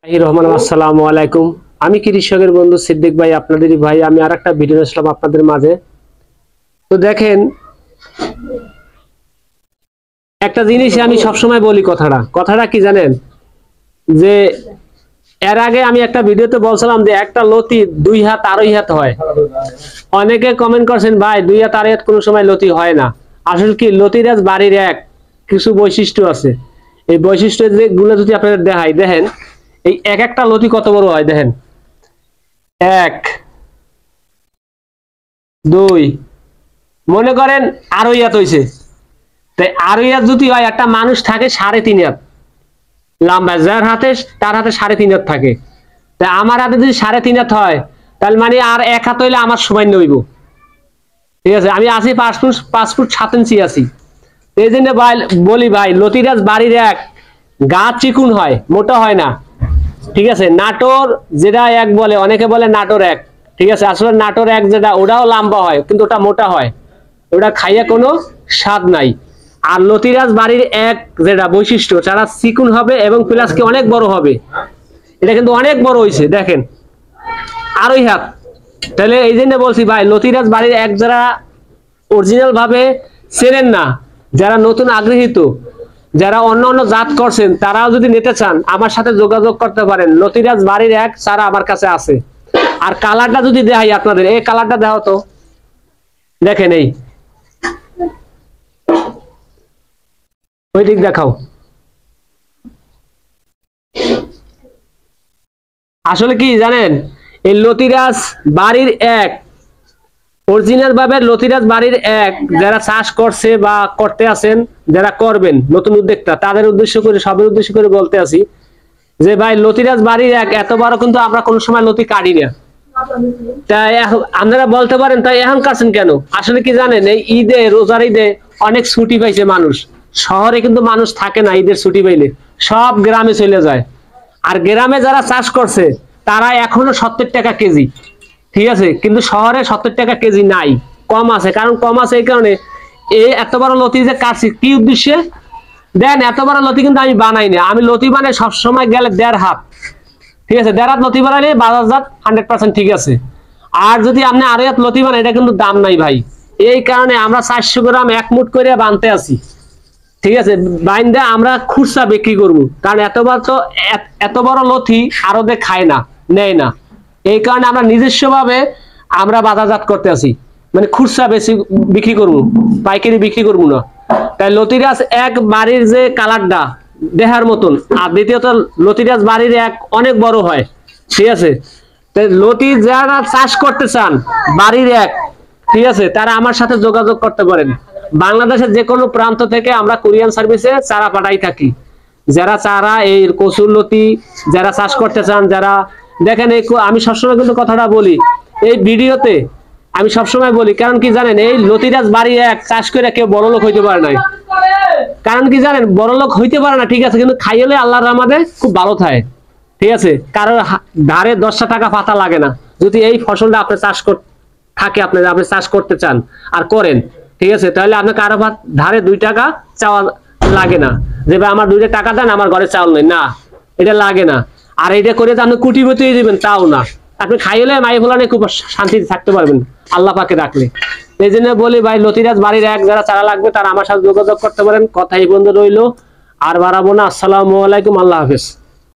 রহমান আসসালামু আলাইকুম। আমি কৃষকের বন্ধু সিদ্দিক ভাই, আপনাদেরই ভাই। আমি আরেকটা ভিডিও আসলাম আপনাদের মাঝে। তো দেখেন, একটা জিনিস আমি সবসময় বলি, কথাটা কি জানেন, যে এর আগে আমি একটা ভিডিওতে বলছিলাম যে একটা লতি 2 হাত আড়াই হাত হয়। অনেকে কমেন্ট করছেন ভাই 2 হাত আড়াই হাত কোনো সময় লতি হয় না। আসলে কি, লতির বাড়ির কিছু বৈশিষ্ট্য আছে। এই বৈশিষ্ট্য গুলো যদি আপনাদের দেখেন, এই একটা লতি কত বড় হয় দেখেন। 1 2 মনে করেন আড়াই হাত হয়েছে। তাই আড়াই হাত যদি হয়, একটা মানুষ থাকে 3.5 হাত লম্বা, যার হাতে তার হাতে 3.5 হাত থাকে। তাই আমার হাতে যদি 3.5 হাত হয়, তাহলে মানে আর 1 হাত হইলে আমার সময় নইব। ঠিক আছে, আমি আছি 5 ফুট 7 ইঞ্চি আছি। এই জন্য ভাই বলি, ভাই লতিরাজ বাড়ির গাছ চিকুন হয়, মোটা হয় না। ঠিক আছে, নাটোর যেটা বলে, অনেকে বলে নাটোর 1। ঠিক আছে, আসলে নাটোর 1 যেটা, ওটাও লম্বা হয় কিন্তু ওটা মোটা হয়, ওটা খাইয়া কোনো স্বাদ নাই। আর লতিরাজ বাড়ির যেটা বৈশিষ্ট্য, যারা চিকুন হবে এবং প্লাস কি অনেক বড় হবে। এটা কিন্তু অনেক বড় হয়েছে দেখেন, আড়াই হাত। তাহলে এই জন্য বলছি ভাই, লতিরাজ বাড়ির যারা অরিজিনাল ভাবে চেনেন না, যারা নতুন আগ্রহীত, যারা অন্য অন্য জাত করছেন, তারাও যদি নিতে চান আমার সাথে যোগাযোগ করতে পারেন। লতিরাজ বাড়ির চারা আমার কাছে আছে। আর কালারটা যদি দেখাই আপনাদের, এই কালারটা দেখাও তো, দেখেন এই ওই দিক দেখাও। আসলে কি জানেন, এই লতিরাজ বাড়ির অরিজিনাল ভাবে লতিরাজ বাড়ির যারা চাষ করছে বা করতে আছেন, যারা করবেন নতুন উদ্যোক্তা, তাদের উদ্দেশ্য করে, সবের উদ্দেশ্য করে বলতে আছি যে ভাই লতিরাজ বাড়ির এত বড় কিন্তু আমরা কোনো সময় লতি কাটি না। তাই আপনারা বলতে পারেন তাই এখন কাছেন কেন? আসলে কি জানেন, এই ঈদে, রোজার ঈদে অনেক ছুটি পাইছে মানুষ। শহরে কিন্তু মানুষ থাকে না, ঈদের ছুটি পাইলে সব গ্রামে চলে যায়। আর গ্রামে যারা চাষ করছে তারা এখনো 70 টাকা কেজি। ঠিক আছে, কিন্তু শহরে 70 টাকা কেজি নাই, কম আছে। কারণ কম আছে এই কারণে, এত বড় লতি যে কাটছি কি উদ্দেশ্যে দেন, এত বড় লতি কিন্তু আমি বানাই না। আমি লতি বানাই সবসময় গেলে 1.5 হাত। ঠিক আছে, 1.5 হাত লতি বানাইলে বাজারজাত 100% ঠিক আছে। আর যদি আপনি আড়াই হাত লতি বানাই, এটা কিন্তু দাম নাই ভাই। এই কারণে আমরা 400 গ্রাম 1 মুঠ করে বানতে আছি। ঠিক আছে, বাইন্দা আমরা খুচরা বিক্রি করব, কারণ এত বড় লথি আরবে খায় না, নেয় না। এই কারণে আমরা নিজস্ব ভাবে আমরা বাজারজাত করতে আছি, মানে খুচরা বেশি বিক্রি করব, পাইকারি বিক্রি করব না। তাই লতিরাজ বাড়ির যে কালারটা দেখার মতন, আর দ্বিতীয়ত লতিরাজ বাড়ির অনেক বড় হয়। ঠিক আছে, তাই লতি যারা চাষ করতে চান বাড়ির ঠিক আছে, তারা আমার সাথে যোগাযোগ করতে পারেন। বাংলাদেশের যে কোনো প্রান্ত থেকে আমরা কুরিয়ান সার্ভিসে চারা পাঠাই থাকি। যারা চারা এই কচুর লতি যারা চাষ করতে চান, যারা দেখেন এই, আমি সবসময় কিন্তু কথাটা বলি এই ভিডিওতে, আমি সবসময় বলি, কারণ কি জানেন, এই লতিরাজ বাড়ি চাষ করে কেউ বড় লোক হইতে পারে নাই। কারণ কি জানেন, বড় লোক হইতে পারে না, ঠিক আছে, কিন্তু খাইলে আল্লাহর রহমতে খুব ভালো থাকে। ঠিক আছে, কারোর ধারে 10 টাকা পাতা লাগে না। যদি এই ফসলটা আপনি চাষ থাকে, আপনি চাষ করতে চান আর করেন, ঠিক আছে, তাহলে আপনার কারো ধারে 2 টাকা চাওয়া লাগে না, যে ভাই আমার 2 টাকা দেন, আমার ঘরে চাউল নেই, না, এটা লাগে না। আর এটা করে আপনি কোটিপতি হয়ে যাবেন তাও না, আপনি খাইলে মাই ফোলানে খুব শান্তিতে থাকতে পারবেন আল্লাহ পাকে রাখলে। এই জন্য বলি ভাই, লতিরাজ বাড়ির যারা চারা লাগবে তারা আমার সাথে যোগাযোগ করতে পারেন। কথাই বন্ধ রইলো, আর বাড়াবো না। আসসালামু আলাইকুম, আল্লাহ হাফেজ।